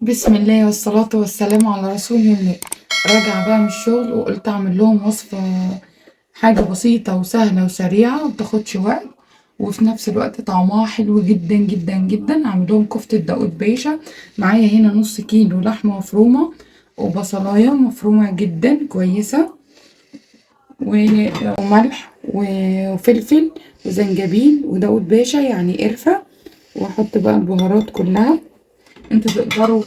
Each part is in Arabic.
بسم الله والصلاة والسلام على رسول الله. راجعة بقى من الشغل وقلت اعمل لهم وصفة، حاجة بسيطة وسهلة وسريعة ومتاخدش وقت، وفي نفس الوقت طعمها حلو جدا جدا جدا. اعمل لهم كفتة داود باشا. معايا هنا نص كيلو لحمة مفرومة وبصلاية مفرومة جدا كويسة، وملح وفلفل وزنجبيل وداود باشا يعني قرفة، واحط بقى البهارات كلها. انتوا تقدروا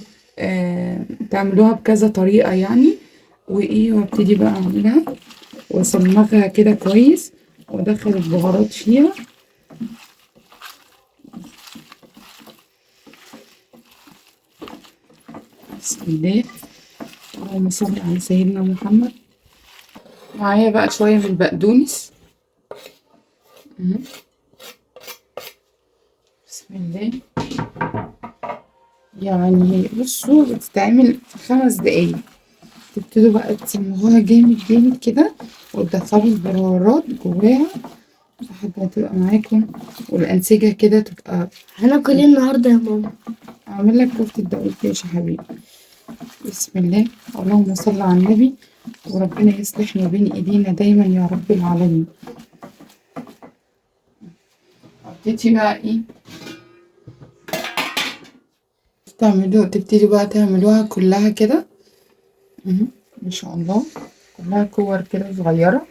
تعملوها بكذا طريقة يعني. وابتدي بقى اعملها واصمغها كده كويس وادخل البهارات فيها. بسم الله، اللهم صل على سيدنا محمد. معايا بقى شوية من البقدونس. مهم. بسم الله. يعني بصوا بتتعمل في 5 دقايق. تبتدوا بقى تصمغوها جامد جامد كده وتدخلوا البهارات جواها لحد ما تبقى معاكم، والأنسجة كده تبقى. هناكل ايه النهارده يا ماما؟ أعمل لك كفتة دقوق يا حبيبي. بسم الله، اللهم صل على النبي، وربنا يصلح ما بين ايدينا دايما يا رب العالمين. ابتدي بقى تبتدي بقى تعملوها كلها كده. ما شاء الله، كلها كور كده صغيرة.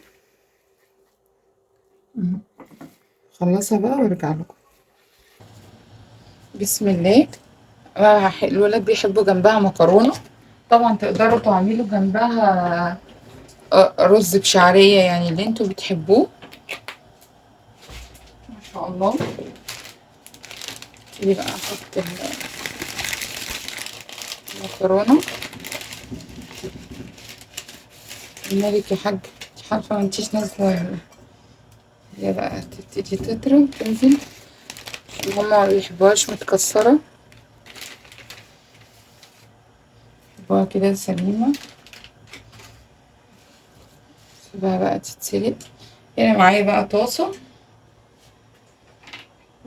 خلصها بقى وارجع لكم. بسم الله. الولاد بيحبوا جنبها مكرونة، طبعا تقدروا تعملوا جنبها رز بشعرية يعني اللي انتوا بتحبوه. ما شاء الله. ابتدي بقى احط المكرونة. مالك يا حاج؟ انت عارفة ما انتيش نازلة. هي بقى تبتدي تضرب تنزل. هما ما بيحبوهاش متكسرة، بيحبوها كده سليمة. سيبها بقى تتسلق. هنا معايا بقى طاسة،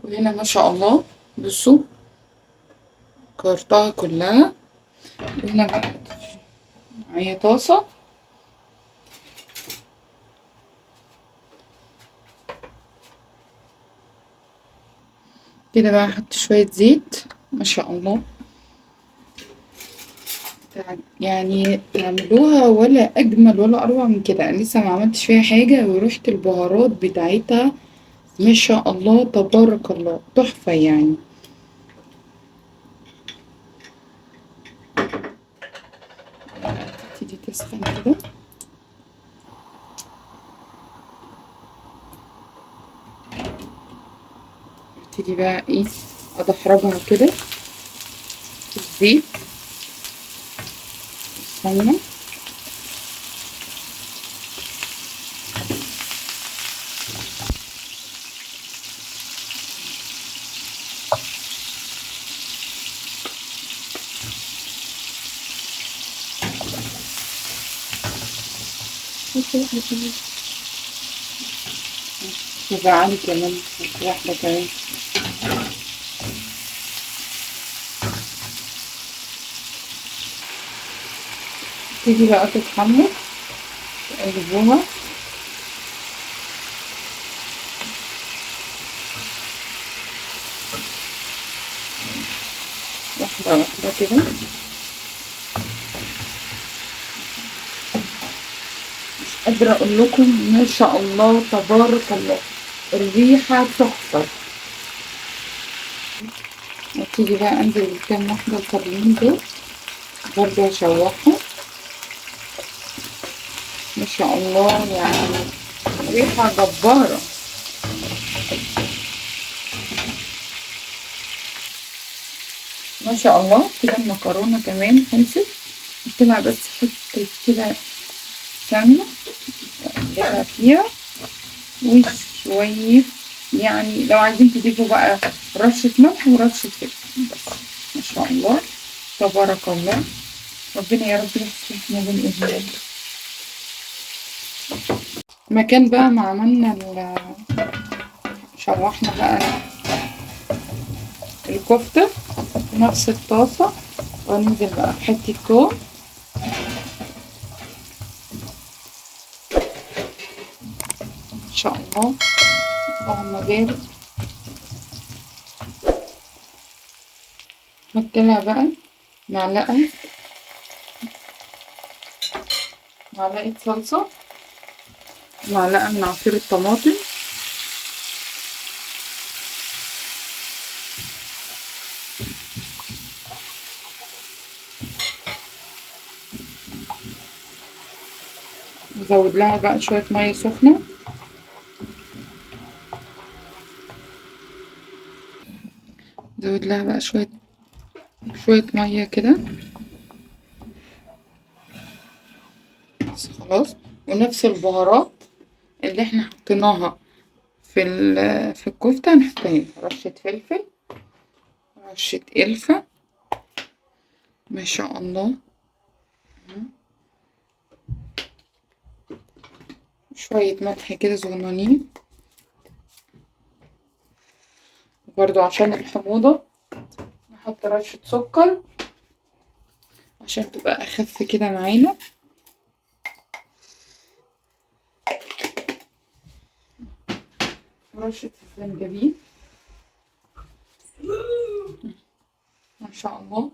وهنا ما شاء الله بصوا كرتها كلها. وهنا بقى معايا طاسة. كده بقى احط شوية زيت. ما شاء الله. يعني تعملوها ولا اجمل ولا اروع من كده. أنا لسه ما عملتش فيها حاجة وريحة البهارات بتاعتها ما شاء الله تبارك الله تحفة يعني. تبتدي تسخن كده. ابتدي بقى ادحرجها كده في الزيت والسمنة. بس واحدة كمان، وبعلي كمان واحدة كمان. تيجي بقى تتحمر، تقلبوها. واحدة واحدة كده. قادرة اقول لكم ما شاء الله تبارك الله الريحة تحفة. وابتدي بقى انزل بالكام واحدة الفاضلين دول برضه اشوحهم. ما شاء الله يعني ريحة جبارة. ما شاء الله. كده المكرونة كمان خلصت. قلتلها بس حتة كده سمنة اقلبها فيها وشوية، يعني لو عايزين تضيفوا بقى رشة ملح ورشة فلفل بس. ما شاء الله تبارك الله. ربنا يا رب يحسن بين ايدينا. مكان بقى ما عملنا شوحنا بقى الكفتة في نفس الطاسة. وانزل بقى بحتة توم ان شاء الله. اللهم بارك. احط لها بقى معلقة صلصة، معلقة من عصير الطماطم، نزود لها بقى شوية مية سخنة، نزود لها بقى شوية مية كده بس خلاص. ونفس البهارات اللي احنا حطيناها في الكفتة هنحطها هنا، رشة فلفل، رشة قرفة، ما شاء الله، شوية ملح كده صغننين برضو عشان الحموضة. نحط رشة سكر عشان تبقى أخف كده معانا. رشة الزنجبيل ما شاء الله.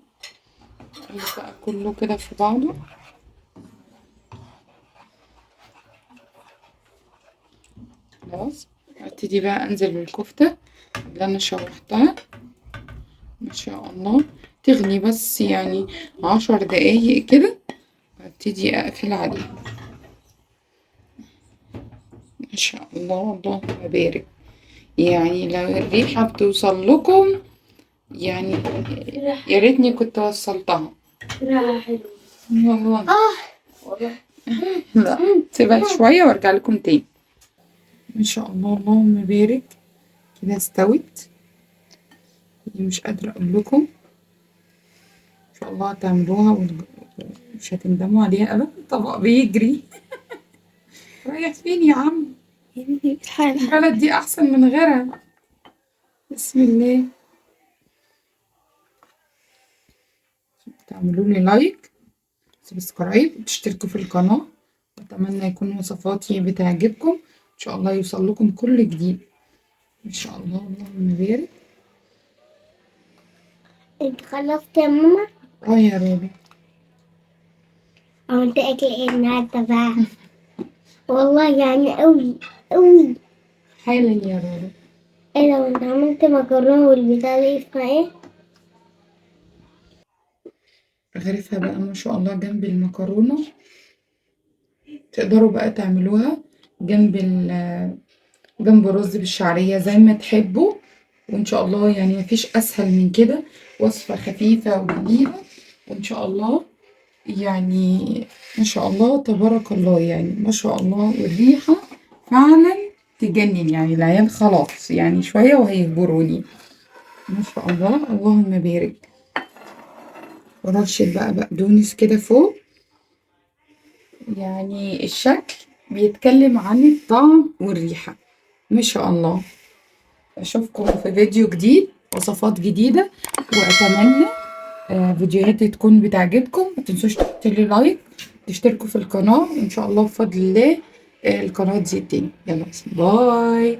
بقى كله كده في بعضه. خلاص هبتدي بقى انزل بالكفتة اللي انا شوحتها ما شاء الله، تغلي بس يعني 10 دقايق كده، هبتدي اقفل عليها ما شاء الله. اللهم بارك. يعني لو الريحة بتوصل لكم يعني يا ريتني كنت وصلتها والله. لا سيبها شوية وارجع لكم تاني. ما شاء الله اللهم بارك. كده استوت، مش قادرة اقول لكم. ان شاء الله هتعملوها ومش هتندموا عليها ابدا. الطبق بيجري رايح فين يا عم؟ البلد دي احسن من غيرها. بسم الله. تعملوا لي لايك، سبسكرايب، وتشتركوا في القناة. اتمنى يكون وصفاتي بتعجبكم، ان شاء الله يوصل لكم كل جديد ان شاء الله. اللهم بارك. انت خلصت يا ماما؟ يا رابي. عملت اكل ايه النهارده بقى؟ والله يعني قوي قوي. حالا يا رابي. ايه ده، انت عملت مكرونه والبتاع دي اسمها ايه؟ غرفها بقى ما شاء الله جنب المكرونة. تقدروا بقى تعملوها جنب رز بالشعرية زي ما تحبوا، وان شاء الله يعني مفيش اسهل من كده. وصفة خفيفة وجميلة وان شاء الله يعني ما شاء الله تبارك الله، يعني ما شاء الله. والريحة فعلا تجنن، يعني العيال خلاص يعني شوية وهيجبروني ما شاء الله. اللهم بارك. ورشة بقى بقدونس كده فوق، يعني الشكل بيتكلم عن الطعم والريحة ما شاء الله. اشوفكم في فيديو جديد، وصفات جديدة، واتمنى فيديوهاتي تكون بتعجبكم. ما تنسوش تحطوا لي لايك، تشتركوا في القناة، وان شاء الله بفضل الله القناة تزيد تاني. يلا باي.